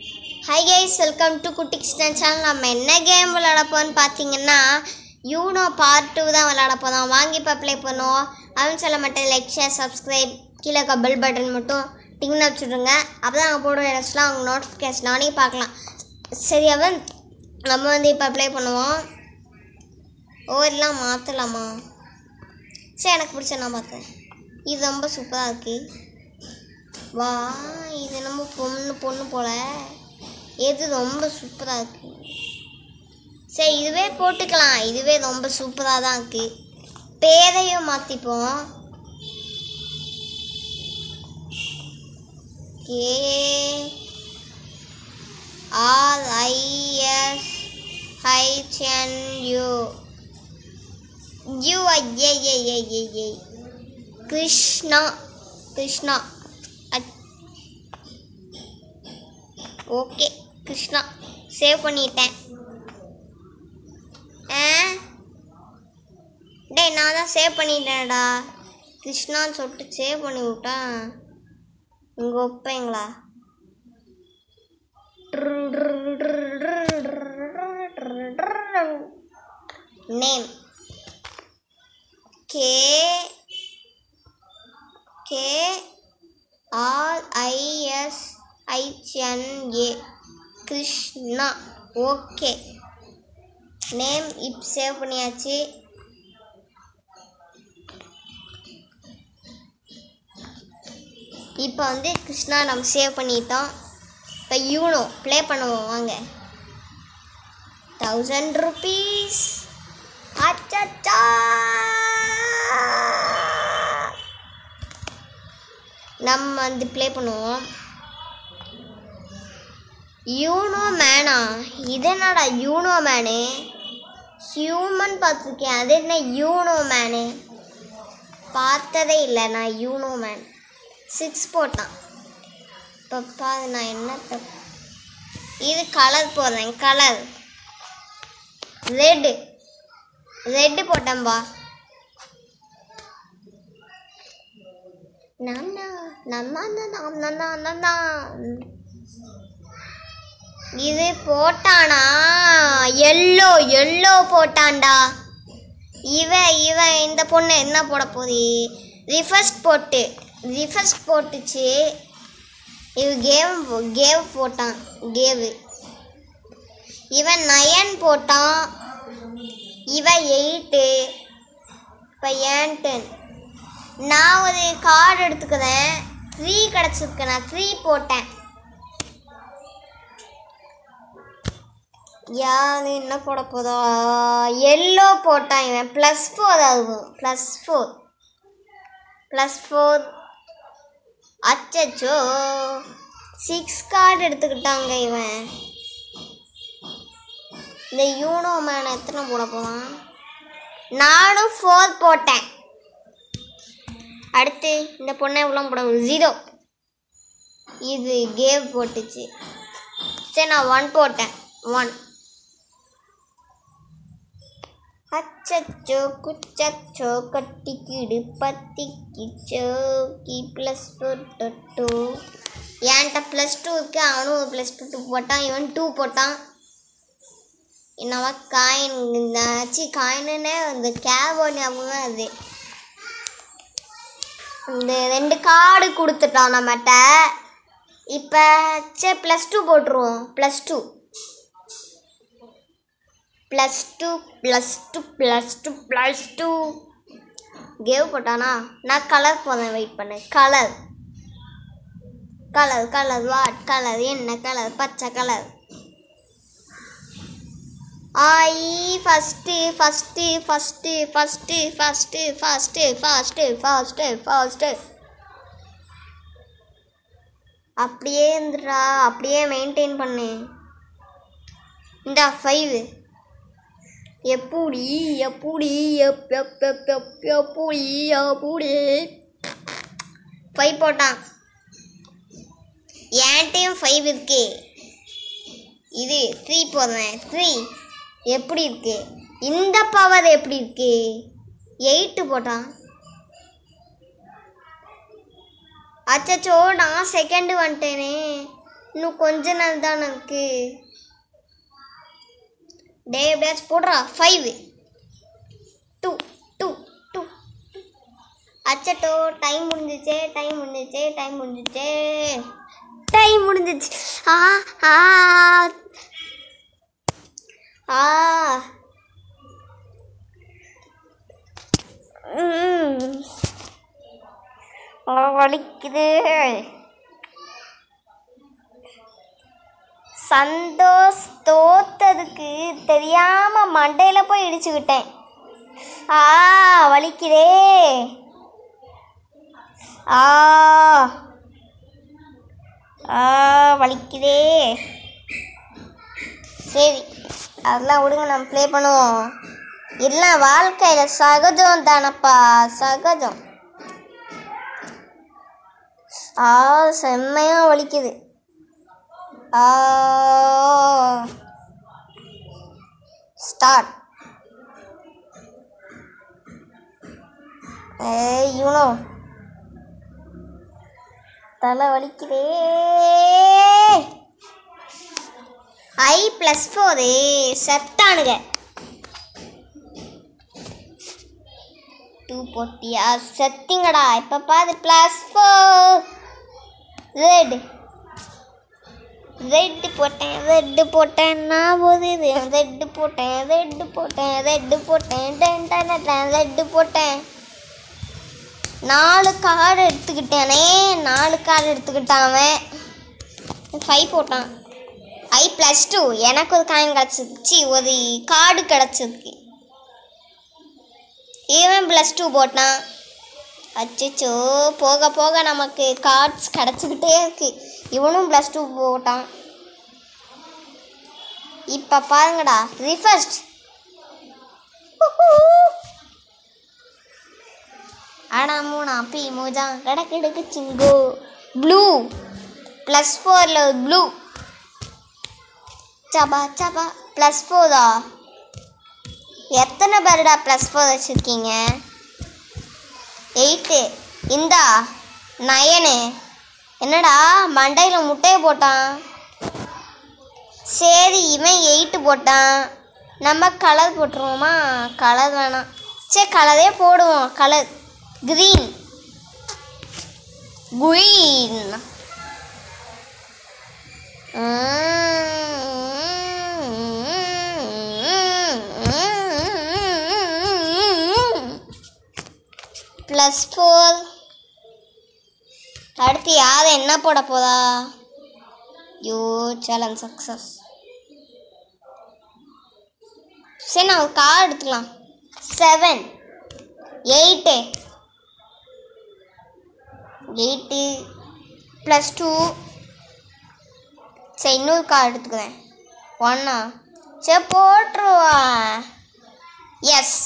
Hi guys, welcome to Kuttiks channel. நம்ம என்ன game விளையாட போகிறோன்னு பார்த்தீங்கன்னா யூனோ பார்ட் 2 தான் விளையாட போகிறோம். வாங்கி இப்போ ப்ளே பண்ணுவோம். அவன் சொல்ல மாட்டேன், லைக் ஷேர் சப்ஸ்கிரைப் கீழே இருக்க பெல் பட்டன் மட்டும் டிங்னு வச்சுட்ருங்க. அப்போ தான் அவங்க போடுற இடத்துலாம் அவங்க நோட்டிஃபிகேஷன் நானே பார்க்கலாம். சரி, அவன் நம்ம வந்து இப்போ ப்ளே பண்ணுவோம். ஓவரெலாம் மாற்றலாமா? சரி, எனக்கு பிடிச்ச நான் பார்த்தேன். இது ரொம்ப சூப்பராக இருக்குது. வா, இது நம்ம பொண்ணு போல் எது ரொம்ப சூப்பராக இருக்குது. சரி, இதுவே போட்டுக்கலாம். இதுவே ரொம்ப சூப்பராக தான் இருக்குது. பேரையும் மாற்றிப்போம். KRISHNU Krishna. Okay, Krishna save பண்ணிட்டேன். டேய், நான் தான் சேவ் பண்ணிட்டேன்டா. கிருஷ்ணான்னு சொல்லிட்டு சேவ் பண்ணி விட்டேன். இங்கே வைப்பீங்களா? Name KRISHNA Krishna. Okay, name இப்போ சேவ் பண்ணியாச்சு. இப்போ வந்து கிருஷ்ணா நம்ம சேவ் பண்ணிட்டோம். இப்போ யூனோ ப்ளே பண்ணுவோம். வாங்க. 1000 rupees. அச்சா, நம்ம வந்து ப்ளே பண்ணுவோம். யூனோ மேனா? இது என்னடா யூனோ மேனு? ஹியூமன் பார்த்துருக்கேன், அது என்ன யூனோ மேனு? பார்த்ததே இல்லை நான் யூனோ மேன். 6 போட்டான். பப்பா, நான் என்ன இது கலர் போடுறேன். கலர் ரெட்டு போட்டேன்பா. இது போட்டானா? எல்லோ போட்டான்டா. இவன் இந்த பொண்ணு என்ன போட போகுது? ரிஃபர்ஸ் போட்டுச்சு. கேவ் போட்டான். இவன் 9 போட்டான். இவன் 8. இப்போ ஏன் 10? நான் ஒரு கார்டு எடுத்துக்கிறேன். 3 கிடச்சிருக்கு. நான் 3 போட்டேன். யாரு என்ன போட போதா? எல்லோ போட்டான். இவன் +4 ஆகும். +4. அச்சோ, 6 கார்டு எடுத்துக்கிட்டாங்க இவன். இந்த யூனோ மேன் எத்தனை போட போவான்? நானும் 4 போட்டேன். அடுத்து இந்த பொண்ணை எவ்வளோ போட? 0. இது கேவ் போட்டுச்சு. சரி, நான் 1 போட்டேன். 1. அச்சோ குச்சோ கட்டிக்கிடு பத்திக்கிச்சோ +4 என்கிட்ட +2 இருக்கு. அவனும் ஒரு +2 போட்டான். இவன் 2 போட்டான். என்னவா காயின்னு இந்த கேவோ ஞாபகம். அது இந்த 2 கார்டு கொடுத்துட்டான் நம்மகிட்ட. இப்போ சரி, +2 போட்டுருவோம். +2 கேவ் போட்டானா? நான் கலர் போகிறேன். வெயிட் பண்ணு. Colour what colour? என்ன கலர்? பச்சை கலர். ஃபஸ்ட்டு அப்படியே இருந்துடா. அப்படியே மெயின்டைன் பண்ணு. இந்த 5 எப்படி 5 போட்டான். என்கிட்டையும் 5 இருக்கு. இது 3 போடுறேன். 3 எப்படி இருக்கு? இந்த பவர் எப்படி இருக்கு? 8 போட்டான். அச்சோ நான் செகண்ட் வந்துட்டேனே. இன்னும் கொஞ்ச நாள் தான் எனக்கு. டே எப்படியாச்சும் போடுறா. 5 2 2 2. அச்சட்டோ, டைம் முடிஞ்சிச்சே. ஆ ஆ ஆ வலிக்குது. சந்தோஷ் தோத்ததுக்கு தெரியாம மண்டையில போய் இடிச்சுக்கிட்டேன். வலிக்குதே. வலிக்குதே. சரி, அதெல்லாம் விடுங்க, நம்ம ப்ளே பண்ணுவோம். எல்லாம் வாழ்க்கையில் சகஜம் தானப்பா, சகஜம். செம்மையாக வலிக்குது. ஸ்டார்ட். யூனோ தலை வலிக்குதே. I+4 செத்தானுங்க. 2 போட்டியா? செத்திங்கடா. இப்போ பாது +4. ரெட் போட்டேன். நான் போகுது. ரெட் போட்டேன். 4 கார்டு எடுத்துக்கிட்டானே. 4 கார்டு எடுத்துக்கிட்டான். 5 போட்டான். I+2 எனக்கு ஒரு காயின் கிடச்சிருச்சு, ஒரு கார்டு கிடச்சிருக்கு. இவன் +2 போட்டான். அச்சோ, போக போக நமக்கு கார்ட்ஸ் கிடச்சிக்கிட்டே இருக்கு. இவனும் +2 போட்டான். இப்போ பாருங்கடா, ரிஃபர்ஸ்ட். அடா மூணா பி மோஜா கடக்கு சிங்கோ. ப்ளூ +4ல ப்ளூ. சபா +4 எத்தனை பேருடா +4 வச்சுருக்கீங்க? 8. இந்தா 9. என்னடா மண்டையில் முட்டையை போட்டான். சரி, இவன் 8 போட்டான். நம்ம கலர் போட்டுருவோமா? கலர் வேணாம். சரி, கலரே போடுவோம். Colour green. +4. அடுத்து யார் என்ன போட போதா? Challenge success. சரி, நான் ஒரு கார்டு எடுத்துக்கலாம். 7 8 +2. சரி, இன்னொரு கார்டு எடுத்துக்கிறேன். 1. சரி, போட்டுருவா. எஸ்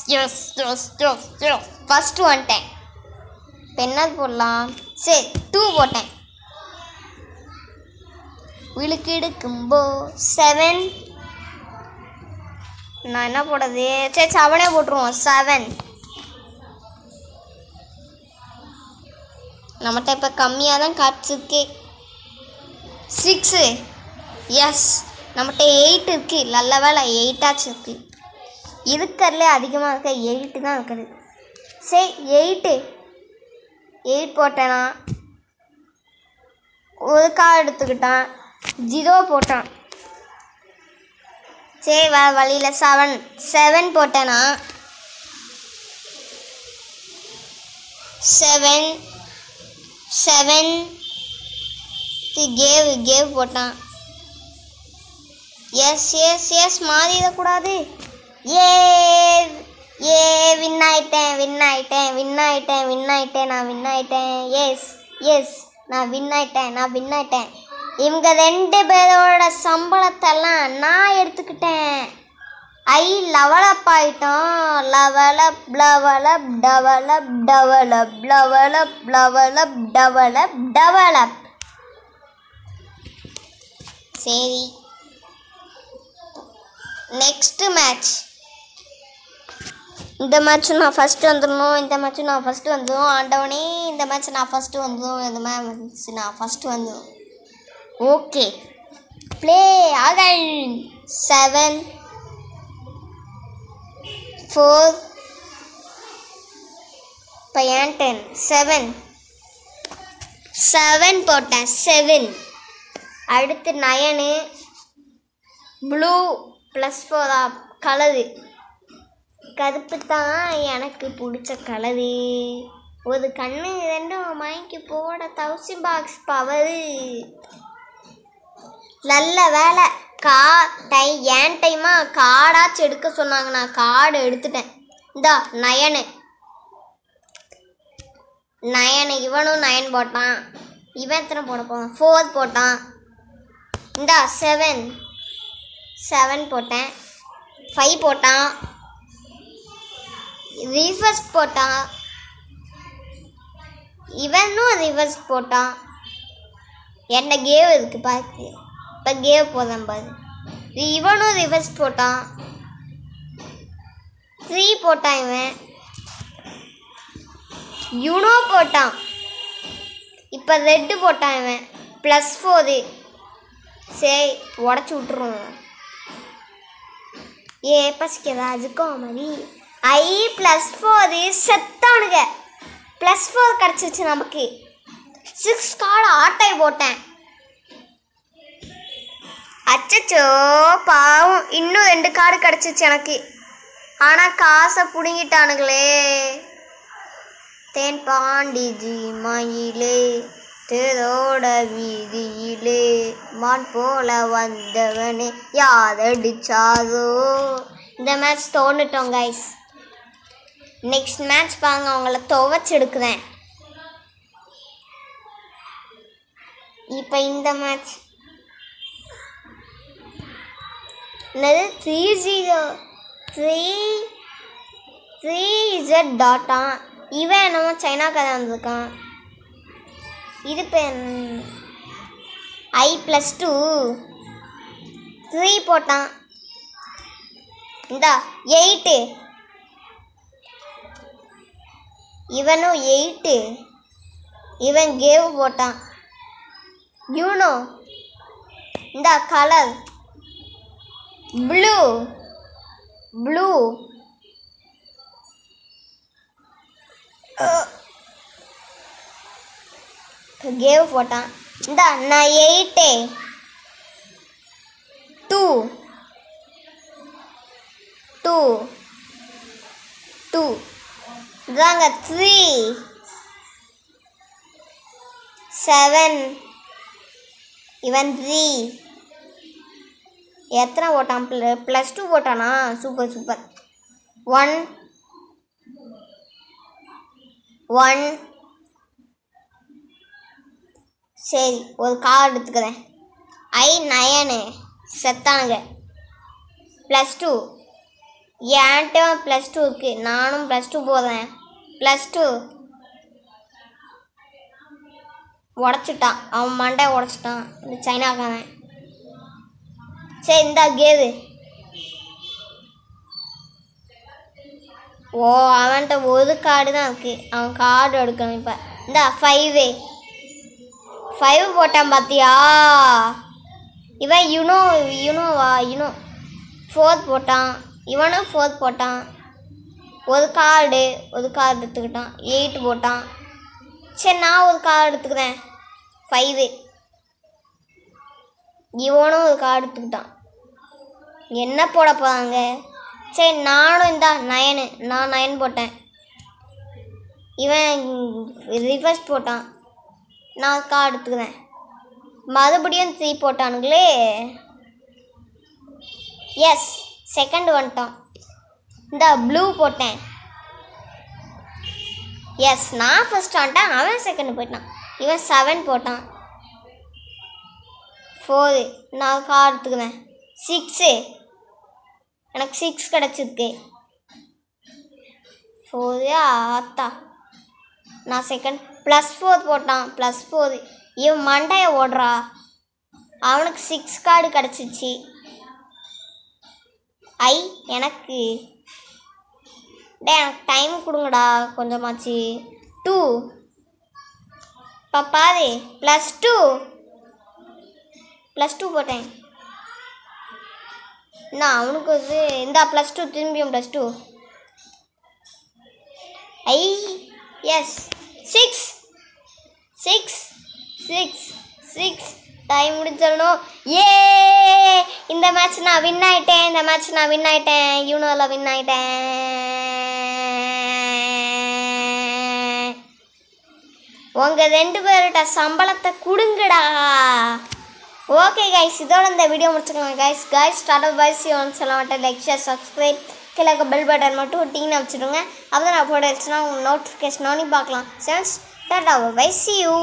ஃபஸ்ட்டு வந்துட்டேன். இப்போ என்னது போடலாம்? சரி, 2 போட்டேன். விழுக்கு எடுக்கும்போ 7. நான் என்ன போடுறது? சரி, 7 போட்டுருவோம். 7. நம்மகிட்ட இப்போ கம்மியாக தான் காய்ச்சிருக்கு. 6. எஸ், நம்மகிட்ட 8 இருக்கு. நல்ல வேலை 8ஆச்சும் இருக்கு. இருக்கிறதுலே அதிகமாக இருக்க 8 தான் இருக்குது. சரி, 8 போட்டேனா? ஒரு கார்டு எடுத்துக்கிட்டான். 0 போட்டான். சரி, வழியில் 7 போட்டேனா? 7 கேவ் போட்டான். எஸ் மாறிடக்கூடாது. வின் ஆயிட்டேன். நான் வின் ஆயிட்டேன். எஸ் நான் வின் ஆயிட்டேன். இவங்க 2 பேரோட சம்பளத்தெல்லாம் நான் எடுத்துக்கிட்டேன். லெவலப் ஆயிட்டோம். டெவலப். சரி, நெக்ஸ்ட் மேட்ச். இந்த மேட்ச்சும் நான் ஃபஸ்ட்டு வந்துடணும். ஆண்டவனே, இந்த மேட்ச் நான் ஃபஸ்ட்டு வந்துடும். ஓகே ப்ளே அகன் 7 4 இப்போ ஏன் 10 7 போட்டேன் 7 அடுத்து 9 ப்ளூ +4 கலரு கருப்பு தான் எனக்கு பிடிச்ச கலரு ஒரு கண்ணு ரெண்டும் வாங்கி போட 1000 பாக்ஸ் பவரு நல்ல வேலை என் டைமா கார்டாச்சும் எடுக்க சொன்னாங்க நான் கார்டு எடுத்துட்டேன் இந்தா 9 இவனும் 9 போட்டான் இவன் எத்தனை போட போவான் 4 போட்டான் இந்தா 7 போட்டேன் 5 போட்டான் ரிவர்ஸ் போட்டான் இவனும் ரிவர்ஸ் போட்டான் என்ன கேவ் இருக்கு பார்த்து இப்போ கேவ் போதான் பாரு இவனும் ரிவர்ஸ் போட்டான் 3 போட்டான் இவன் போட்டான் இப்போ ரெட்டு போட்டான் இவன் +4 சரி உடச்சி விட்டுருவோம் பசிக்கதா அதுக்கும் மாதிரி +4 செத்தானுங்க +4 கிடச்சிருச்சு நமக்கு 6 கார்டு ஆட்டை போட்டேன் அச்சச்சோ பாவம் இன்னும் 2 கார்டு கிடச்சிச்சு எனக்கு ஆனால் காசை பிடுங்கிட்டானுங்களே தேன் பாண்டிஜி மயிலே தேரோட வீதியிலே மான் போல வந்தவனே யாரடிச்சாதோ இந்த மேட்ச் தோண்டுட்டோம் கைஸ் நெக்ஸ்ட் மேட்ச் பாருங்க அவங்கள துவைச்செடுக்குறேன் இப்போ இந்த மேட்ச் என்னது 3Z டாட்டா இவன் என்னமோ சைனா கதை வந்திருக்கான் இது பென் I+2 3 போட்டான் இந்தா 8 இவனும் 8 இவன் கேவ் போட்டான் யூனோ இந்தா கலர் ப்ளூ கேவ் போட்டான் இந்தா நான் 8 2 இதாங்க 3 7 இவன் 3 எத்தனை போட்டான் +2 போட்டானா சூப்பர் 1 சரி ஒரு கார்டு எடுத்துக்கிறேன் I9 செத்தானுங்க +2 என்கிட்ட +2 இருக்கு நானும் +2 போடுறேன் +2 உடச்சிட்டான் அவன் மண்டை உடச்சிட்டான் இந்த சைனாக்காரன் சரி இந்தா கேது ஓ அவன்கிட்ட ஒரு கார்டு தான் இருக்கு அவன் கார்டு எடுக்கணும் இப்போ இந்தா 5 போட்டான் பார்த்தியா இவன் யூனோ 4 போட்டான் இவனும் 4 போட்டான் ஒரு கார்டு எடுத்துக்கிட்டான் 8 போட்டான் சரி நான் ஒரு கார்டு எடுத்துக்கிறேன் 5 இவனும் ஒரு கார்டு எடுத்துக்கிட்டான் என்ன போட போகிறாங்க சரி நானும் இந்தா 9 நான் 9 போட்டேன் இவன் ரிவர்ஸ் போட்டான் நான் கார்டு எடுத்துக்கிறேன் மறுபடியும் 3 போட்டானுங்களே எஸ் செகண்ட் வந்துட்டான் இந்த ப்ளூ போட்டேன் எஸ் நான் ஃபர்ஸ்ட் வந்துட்டேன் அவன் செகண்ட் போயிட்டான் இவன் 7 போட்டான் 4 நான் கார்டு எடுத்துக்கிறேன் 6 எனக்கு 6 கிடச்சிருக்கு 4 ஆத்தா நான் செகண்ட் +4 போட்டான் +4 இவன் மண்டையை ஓடுறா அவனுக்கு 6 கார்டு கிடச்சிச்சு எனக்கு எனக்கு டைம் கொடுங்கடா கொஞ்சமாச்சு 2 பாரு +2 +2 போட்டேன். நான் அவனுக்கு வந்து இந்த +2 திரும்பியும் +2. I S 6 6 6 6 time முடிஞ்சிடணும். ஏ இந்த மேட்ச் நான் வின் ஆயிட்டேன். யூனோவில் வின் ஆயிட்டேன். உங்கள் 2 பேர்கிட்ட சம்பளத்தை கொடுங்கடா. ஓகே கைஸ், இதோட இந்த வீடியோ முடிச்சுக்கலாம் guys. Start bye see one சொல்ல மாட்டேன். லைக் ஷேர் சப்ஸ்கிரைப் கீழே பெல் பட்டன் மட்டும் டீன்னு வச்சுடுங்க. அப்போ தான் நான் போட வச்சுன்னா உங்கள் நோட்டிஃபிகேஷனோன்னு பார்க்கலாம். சென்ஸ் டாடா பை சி யூ.